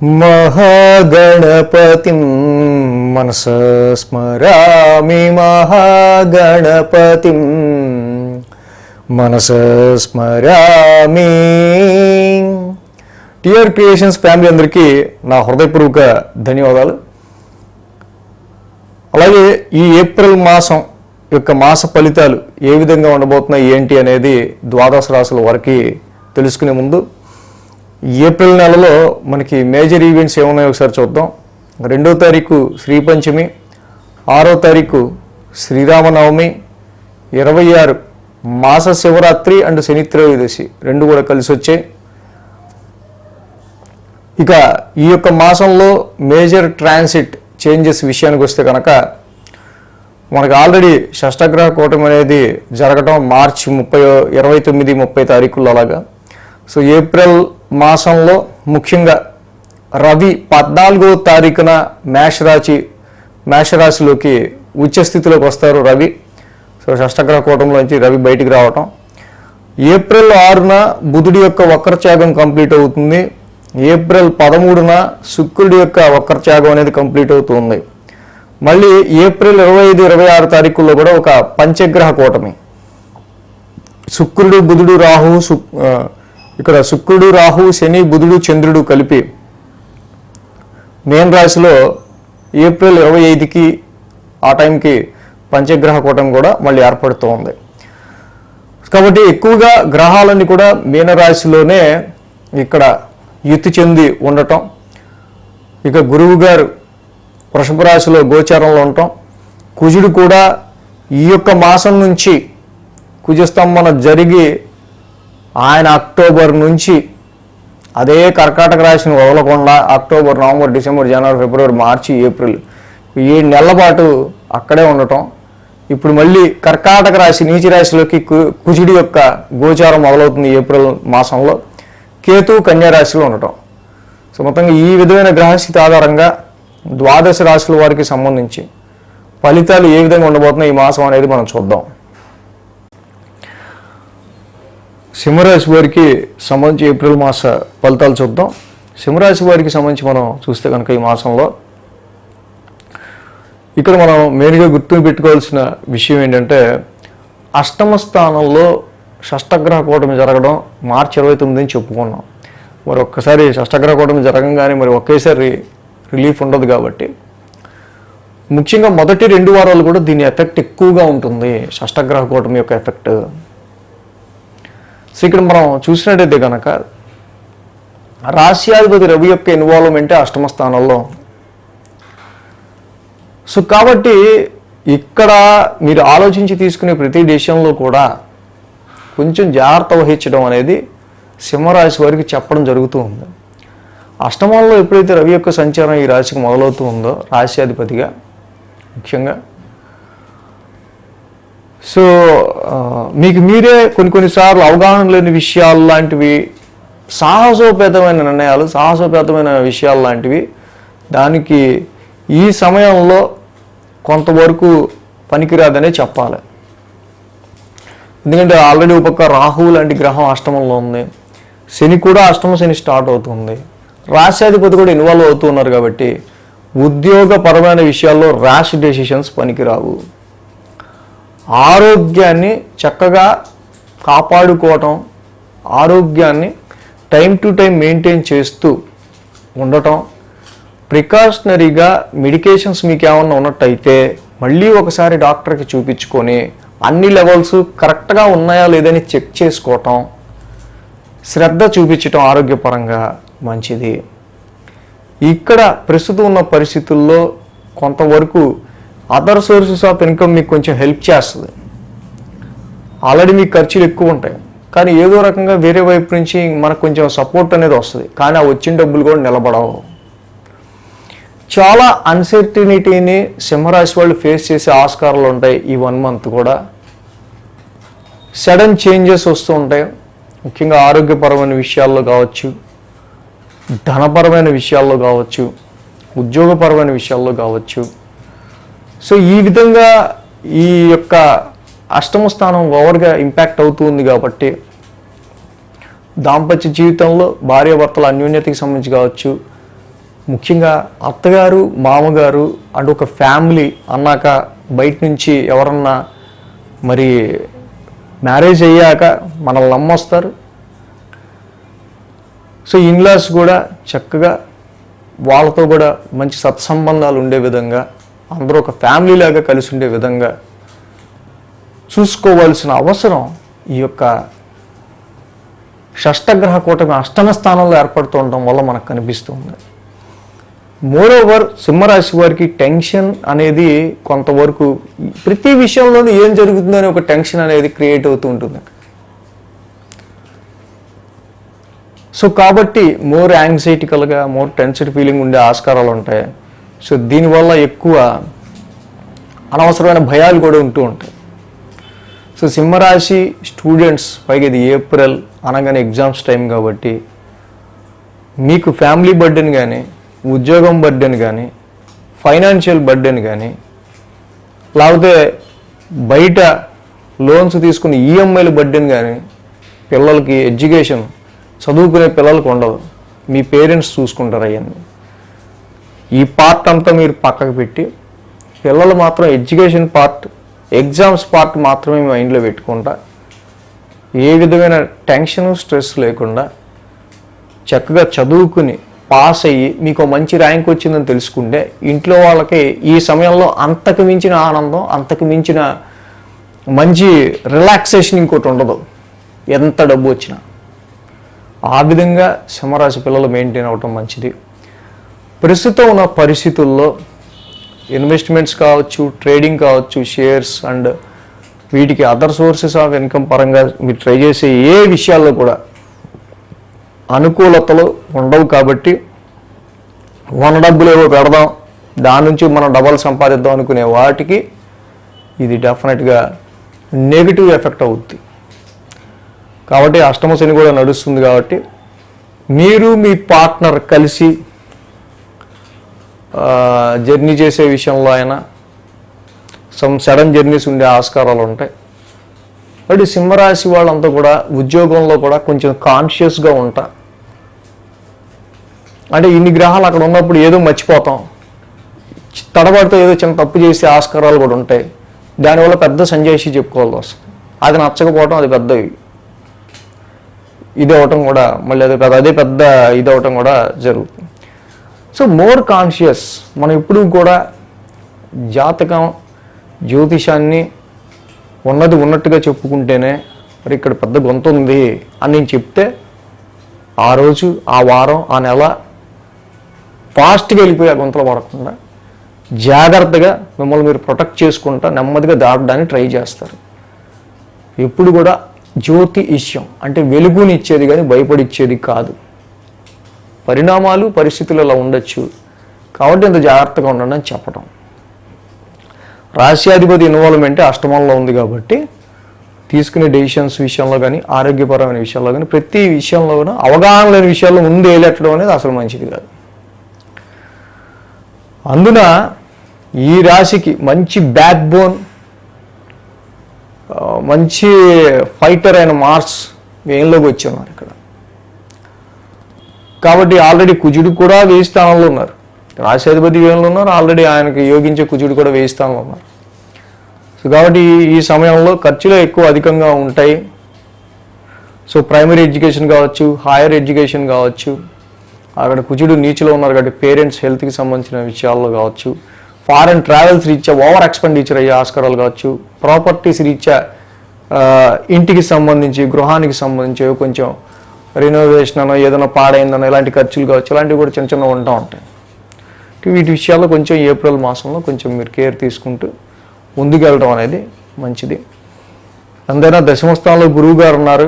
महागणपतिं मनसा स्मरामि महागणपतिं మనసా స్మరామి. TR creations family అందరికీ నా హృదయపూర్వక ధన్యవాదాలు. అలాగే ఈ ఏప్రిల్ మాసం యొక్క మాస ఫలితాలు ఏ విధంగా ఉండబోతున్నాయి ఏంటి అనేది ద్వాదశ రాశుల వరకు తెలుసుకునే ముందు ఏప్రిల్ నెలలో మనకి మేజర్ ఈవెంట్స్ ఏమున్నాయో ఒకసారి చూద్దాం. 2వ తారీఖు శ్రీ పంచమి, 6వ తారీఖు శ్రీరామనవమి, 26 మాస శివరాత్రి అండ్ శని త్రయోదశి రెండు కూడా కలిసి వచ్చాయి. ఇక ఈ యొక్క మాసంలో మేజర్ ట్రాన్సిట్ చేంజెస్ విషయానికి వస్తే కనుక మనకు ఆల్రెడీ షష్టగ్రహ కూటమి అనేది జరగడం మార్చి 29-30 తారీఖుల్లో అలాగా. సో ఏప్రిల్ మాసంలో ముఖ్యంగా రవి 14వ తారీఖున మేషరాశిలోకి ఉచ్చస్థితిలోకి వస్తారు రవి. సో షష్టగ్రహ కూటంలోంచి రవి బయటికి రావటం. ఏప్రిల్ 6న బుధుడి యొక్క వక్రత్యాగం కంప్లీట్ అవుతుంది. ఏప్రిల్ 13న శుక్రుడి యొక్క వక్రత్యాగం అనేది కంప్లీట్ అవుతుంది. మళ్ళీ ఏప్రిల్ 25-26 తారీఖుల్లో కూడా ఒక పంచగ్రహ కూటమి, శుక్రుడు బుధుడు రాహు, ఇక్కడ శుక్రుడు రాహు శని బుధుడు చంద్రుడు కలిపి మేన్ రాశిలో ఏప్రిల్ 25కి ఆ టైంకి పంచగ్రహ కూటమి కూడా మళ్ళీ ఏర్పడుతూ ఉంది. కాబట్టి ఎక్కువగా గ్రహాలన్నీ కూడా మీనరాశిలోనే ఇక్కడ యుతి చెంది ఉండటం. ఇక గురువు గారు వృషభ రాశిలో గోచారంలో ఉండటం, కుజుడు కూడా ఈ యొక్క మాసం నుంచి కుజస్తంభన జరిగి ఆయన అక్టోబర్ నుంచి అదే కర్కాటక రాశిని వదలకుండా అక్టోబర్, నవంబర్, డిసెంబర్, జనవరి, ఫిబ్రవరి, మార్చి, ఏప్రిల్ 7 నెలల పాటు అక్కడే ఉండటం. ఇప్పుడు మళ్ళీ కర్కాటక రాశి నీచి రాశిలోకి కుజుడి యొక్క గోచారం మొదలవుతుంది ఏప్రిల్ మాసంలో. కేతు కన్యా రాశిలో ఉండటం. సో మొత్తంగా ఈ విధమైన గ్రహస్థితి ఆధారంగా ద్వాదశ రాశుల వారికి సంబంధించి ఫలితాలు ఏ విధంగా ఉండబోతున్నాయి ఈ మాసం అనేది మనం చూద్దాం. సింహరాశి వారికి సంబంధించి ఏప్రిల్ మాస ఫలితాలు చూద్దాం. సింహరాశి వారికి సంబంధించి మనం చూస్తే కనుక ఈ మాసంలో ఇక్కడ మనం మెయిన్గా గుర్తు పెట్టుకోవాల్సిన విషయం ఏంటంటే అష్టమ స్థానంలో షష్టగ్రహ కూటమి జరగడం మార్చి 29 చెప్పుకున్నాం. మరి ఒక్కసారి షష్టగ్రహ కూటమి జరగంగానే మరి ఒకేసారి రిలీఫ్ ఉండదు కాబట్టి ముఖ్యంగా మొదటి 2 వారాలు కూడా దీని ఎఫెక్ట్ ఎక్కువగా ఉంటుంది, షష్టగ్రహ కూటమి యొక్క ఎఫెక్ట్. సో ఇక్కడ మనం చూసినట్టయితే కనుక రాశ్యాధిపతి రవి యొక్క ఇన్వాల్వ్మెంటే అష్టమ స్థానంలో. సో కాబట్టి ఇక్కడ మీరు ఆలోచించి తీసుకునే ప్రతి దేశంలో కూడా కొంచెం జాగ్రత్త వహించడం అనేది సింహరాశి వారికి చెప్పడం జరుగుతూ ఉంది. అష్టమంలో ఎప్పుడైతే రవి యొక్క సంచారం ఈ రాశికి మొదలవుతూ ఉందో రాశ్యాధిపతిగా ముఖ్యంగా, సో మీకు మీరే కొన్నిసార్లు అవగాహన లేని విషయాలు లాంటివి, సాహసోపేతమైన నిర్ణయాలు, సాహసోపేతమైన విషయాలు లాంటివి దానికి ఈ సమయంలో కొంతవరకు పనికిరాదనే చెప్పాలి. ఎందుకంటే ఆల్రెడీ ఒక పక్క రాహు లాంటి గ్రహం అష్టమంలో ఉంది, శని కూడా అష్టమ శని స్టార్ట్ అవుతుంది, రాశ్యాధిపతి కూడా ఇన్వాల్వ్ అవుతూ ఉన్నారు. కాబట్టి ఉద్యోగపరమైన విషయాల్లో ర్యాష్ డెసిషన్స్ పనికిరావు. ఆరోగ్యాన్ని చక్కగా కాపాడుకోవటం, ఆరోగ్యాన్ని టైం టు టైం మెయింటైన్ చేస్తూ ఉండటం, ప్రికాషనరీగా మెడికేషన్స్ మీకు ఏమన్నా ఉన్నట్టయితే మళ్ళీ ఒకసారి డాక్టర్కి చూపించుకొని అన్ని లెవెల్స్ కరెక్ట్గా ఉన్నాయా లేదని చెక్ చేసుకోవటం, శ్రద్ధ చూపించటం ఆరోగ్యపరంగా మంచిది. ఇక్కడ ప్రస్తుతం ఉన్న పరిస్థితుల్లో కొంతవరకు అదర్ సోర్సెస్ ఆఫ్ ఇన్కమ్ మీకు కొంచెం హెల్ప్ చేస్తుంది. ఆల్రెడీ మీకు ఖర్చులు ఎక్కువ ఉంటాయి, కానీ ఏదో రకంగా వేరే వైపు నుంచి మనకు కొంచెం సపోర్ట్ అనేది వస్తుంది, కానీ ఆ వచ్చిన డబ్బులు కూడా నిలబడవు. చాలా అన్సర్టినిటీని సింహరాశి వాళ్ళు ఫేస్ చేసే ఆస్కారాలు ఉంటాయి. ఈ 1 మంత్ కూడా సడన్ చేంజెస్ వస్తూ ఉంటాయి, ముఖ్యంగా ఆరోగ్యపరమైన విషయాల్లో కావచ్చు, ధనపరమైన విషయాల్లో కావచ్చు, ఉద్యోగపరమైన విషయాల్లో కావచ్చు. సో ఈ విధంగా ఈ యొక్క అష్టమ స్థానం ఓవర్గా ఇంపాక్ట్ అవుతుంది. కాబట్టి దాంపత్య జీవితంలో భార్యాభర్తల అన్యోన్యతకి సంబంధించి కావచ్చు, ముఖ్యంగా అత్తగారు మామగారు అండ్ ఒక ఫ్యామిలీ అన్నాక బయట నుంచి ఎవరన్నా మరి మ్యారేజ్ అయ్యాక మనల్ని నమ్మొస్తారు. సో ఇన్లాస్ కూడా చక్కగా వాళ్ళతో కూడా మంచి సత్సంబంధాలు ఉండే విధంగా అందరూ ఒక ఫ్యామిలీ లాగా కలిసి ఉండే విధంగా చూసుకోవాల్సిన అవసరం ఈ యొక్క షష్టగ్రహ కూటమి అష్టమ స్థానంలో ఏర్పడుతూ ఉండడం వల్ల మనకు కనిపిస్తుంది. మోరోవర్ సింహరాశి వారికి టెన్షన్ అనేది కొంతవరకు ప్రతి విషయంలోనూ ఏం జరుగుతుందని ఒక టెన్షన్ అనేది క్రియేట్ అవుతూ ఉంటుంది. సో కాబట్టి మోర్ యాంగ్జైటికల్గా మోర్ టెన్స్డ్ ఫీలింగ్ ఉండే ఆస్కారాలు ఉంటాయి. సో దీనివల్ల ఎక్కువ అనవసరమైన భయాలు కూడా ఉంటూ ఉంటాయి. సో సింహరాశి స్టూడెంట్స్ పైగా ఇది ఏప్రిల్ అనగానే ఎగ్జామ్స్ టైం కాబట్టి మీకు ఫ్యామిలీ బర్డెన్ కానీ ఉద్యోగం బర్డెన్ కానీ ఫైనాన్షియల్ బర్డెన్ కానీ లేకపోతే బయట లోన్స్ తీసుకుని ఈఎంఐల బర్డెన్ కానీ పిల్లలకి ఎడ్యుకేషన్ చదువుకునే పిల్లలకు ఉండదు. మీ పేరెంట్స్ చూసుకుంటారు అవన్నీ. ఈ పార్ట్ అంతా మీరు పక్కకు పెట్టి పిల్లలు మాత్రం ఎడ్యుకేషన్ పార్ట్ ఎగ్జామ్స్ పార్ట్ మాత్రమే మైండ్లో పెట్టుకుంటా ఏ విధమైన టెన్షన్ స్ట్రెస్ లేకుండా చక్కగా చదువుకుని పాస్ అయ్యి మీకు మంచి ర్యాంక్ వచ్చిందని తెలుసుకుంటే ఇంట్లో వాళ్ళకి ఈ సమయంలో అంతకు మించిన ఆనందం అంతకు మించిన మంచి రిలాక్సేషన్ ఇంకోటి ఉండదు ఎంత డబ్బు వచ్చినా. ఆ విధంగా సింహరాశి పిల్లలు మెయింటైన్ అవ్వటం మంచిది. ప్రస్తుతం ఉన్న పరిస్థితుల్లో ఇన్వెస్ట్మెంట్స్ కావచ్చు, ట్రేడింగ్ కావచ్చు, షేర్స్ అండ్ వీటికి అదర్ సోర్సెస్ ఆఫ్ ఇన్కమ్ పరంగా మీరు ట్రై చేసే ఏ విషయాల్లో కూడా అనుకూలతలు ఉండవు. కాబట్టి మన డబ్బులు ఏవో పెడదాం దాని నుంచి మనం డబల్ సంపాదిద్దాం అనుకునే వాటికి ఇది డెఫినెట్గా నెగిటివ్ ఎఫెక్ట్ అవుద్ది. కాబట్టి అష్టమ శని కూడా నడుస్తుంది కాబట్టి మీరు మీ పార్ట్నర్ కలిసి జర్నీ చేసే విషయంలో అయినా సమ్ సడన్ జర్నీస్ ఉండే ఆస్కారాలు ఉంటాయి. కాబట్టి సింహరాశి వాళ్ళంతా కూడా ఉద్యోగంలో కూడా కొంచెం కాన్షియస్గా ఉంటా. అంటే ఇన్ని గ్రహాలు అక్కడ ఉన్నప్పుడు ఏదో మర్చిపోతాం, తడబడితే ఏదో చిన్న తప్పు చేసే ఆస్కారాలు కూడా ఉంటాయి. దానివల్ల పెద్ద సంజాయిషి చెప్పుకోవాల్సి వస్తుంది. అది నచ్చకపోవడం అది పెద్ద ఇది అవటం కూడా మళ్ళీ అదే పెద్ద ఇది అవటం కూడా జరుగుతుంది. సో మోర్ కాన్షియస్ మనం ఎప్పుడు కూడా జాతకం జ్యోతిషాన్ని ఉన్నది ఉన్నట్టుగా చెప్పుకుంటేనే మరి ఇక్కడ పెద్ద గొంతు ఉంది అని నేను చెప్తే ఆ రోజు ఆ వారం ఆ నెల ఫాస్ట్గా వెళ్ళిపోయి ఆ గొంతులో పడకుండా జాగ్రత్తగా మిమ్మల్ని మీరు ప్రొటెక్ట్ చేసుకుంటా నెమ్మదిగా దాటడానికి ట్రై చేస్తారు. ఎప్పుడు కూడా జ్యోతి ఇష్యం అంటే వెలుగునిచ్చేది కానీ భయపడిచ్చేది కాదు. పరిణామాలు పరిస్థితులు అలా ఉండొచ్చు కాబట్టి ఇంత జాగ్రత్తగా ఉండండి అని చెప్పడం. రాశ్యాధిపతి ఇన్వాల్వ్మెంట్ అష్టమంలో ఉంది కాబట్టి తీసుకునే డెసిషన్స్ విషయంలో కానీ ఆరోగ్యపరమైన విషయాల్లో కానీ ప్రతి విషయంలో కూడా అవగాహన లేని విషయాల్లో ముందు వేలెట్టడం అనేది అసలు మంచిది కాదు. అందున ఈ రాశికి మంచి బ్యాక్ బోన్ మంచి ఫైటర్ అయిన మార్స్ వేయంలోకి వచ్చి ఉన్నారు ఇక్కడ. కాబట్టి ఆల్రెడీ కుజుడు కూడా 1000 స్థానంలో ఉన్నారు. రాశ్యాధిపతి వేయంలో ఉన్నారు, ఆల్రెడీ ఆయనకి యోగించే కుజుడు కూడా 1000 స్థానంలో ఉన్నారు. సో కాబట్టి ఈ సమయంలో ఖర్చులు ఎక్కువ అధికంగా ఉంటాయి. సో ప్రైమరీ ఎడ్యుకేషన్ కావచ్చు, హైయర్ ఎడ్యుకేషన్ కావచ్చు, అక్కడ కుజుడు నీచులో ఉన్నారు కాబట్టి పేరెంట్స్ హెల్త్కి సంబంధించిన విషయాల్లో కావచ్చు, ఫారెన్ ట్రావెల్స్ రీత్యా ఓవర్ ఎక్స్పెండిచర్ అయ్యే ఆస్కారాలు కావచ్చు, ప్రాపర్టీస్ రీత్యా ఇంటికి సంబంధించి గృహానికి సంబంధించి కొంచెం రెనోవేషన్ అనో ఏదైనా పాడైందనో ఇలాంటి ఖర్చులు కావచ్చు, ఇలాంటివి కూడా చిన్న చిన్న ఉంటా ఉంటాయి. వీటి విషయాల్లో కొంచెం ఏప్రిల్ మాసంలో కొంచెం మీరు కేర్ తీసుకుంటూ ముందుకెళ్ళడం అనేది మంచిది. అంతేనా దశమ స్థానంలో గురువు గారు ఉన్నారు.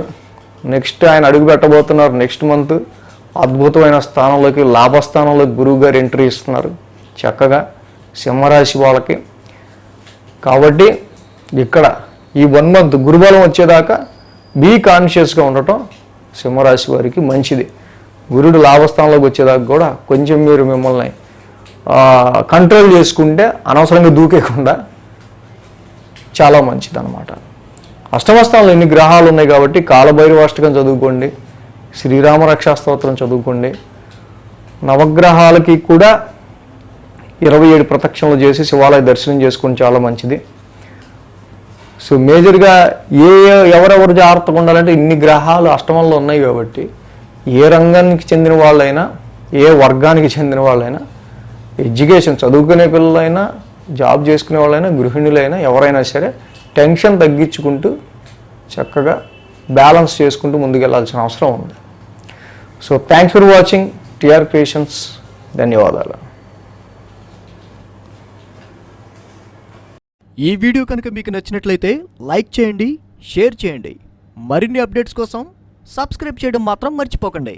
నెక్స్ట్ ఆయన అడుగు పెట్టబోతున్నారు నెక్స్ట్ మంత్. అద్భుతమైన స్థానంలోకి లాభస్థానంలోకి గురువు గారు ఎంట్రీ ఇస్తున్నారు చక్కగా సింహరాశి వాళ్ళకి. కాబట్టి ఇక్కడ ఈ 1 మంత్ గురుబలం వచ్చేదాకా బీ కాన్షియస్గా ఉండటం సింహరాశి వారికి మంచిది. గురుడు లాభస్థానంలోకి వచ్చేదాకా కూడా కొంచెం మీరు మిమ్మల్ని కంట్రోల్ చేసుకుంటే అనవసరంగా దూకేయకుండా చాలా మంచిది అన్నమాట. అష్టమ స్థానంలో ఎన్ని గ్రహాలు ఉన్నాయి కాబట్టి కాలభైరవాష్టకం చదువుకోండి, శ్రీరామ రక్షా స్తోత్రం చదువుకోండి, నవగ్రహాలకి కూడా 27 ప్రదక్షిణలు చేసి శివాలయ దర్శనం చేసుకుని చాలా మంచిది. సో మేజర్గా ఎవరెవరు జాగ్రత్తగా ఉండాలంటే ఇన్ని గ్రహాలు అష్టమంలో ఉన్నాయి కాబట్టి ఏ రంగానికి చెందిన వాళ్ళైనా, ఏ వర్గానికి చెందిన వాళ్ళైనా, ఎడ్యుకేషన్ చదువుకునే పిల్లలైనా, జాబ్ చేసుకునే వాళ్ళైనా, గృహిణులైనా, ఎవరైనా సరే టెన్షన్ తగ్గించుకుంటూ చక్కగా బ్యాలెన్స్ చేసుకుంటూ ముందుకెళ్లాల్సిన అవసరం ఉంది. So thanks for watching TR creations. ధన్యవాదాలు. ఈ వీడియో కనుక మీకు నచ్చినట్లయితే లైక్ చేయండి, షేర్ చేయండి. మరిన్ని అప్డేట్స్ కోసం సబ్స్క్రైబ్ చేయడం మాత్రం మర్చిపోకండి.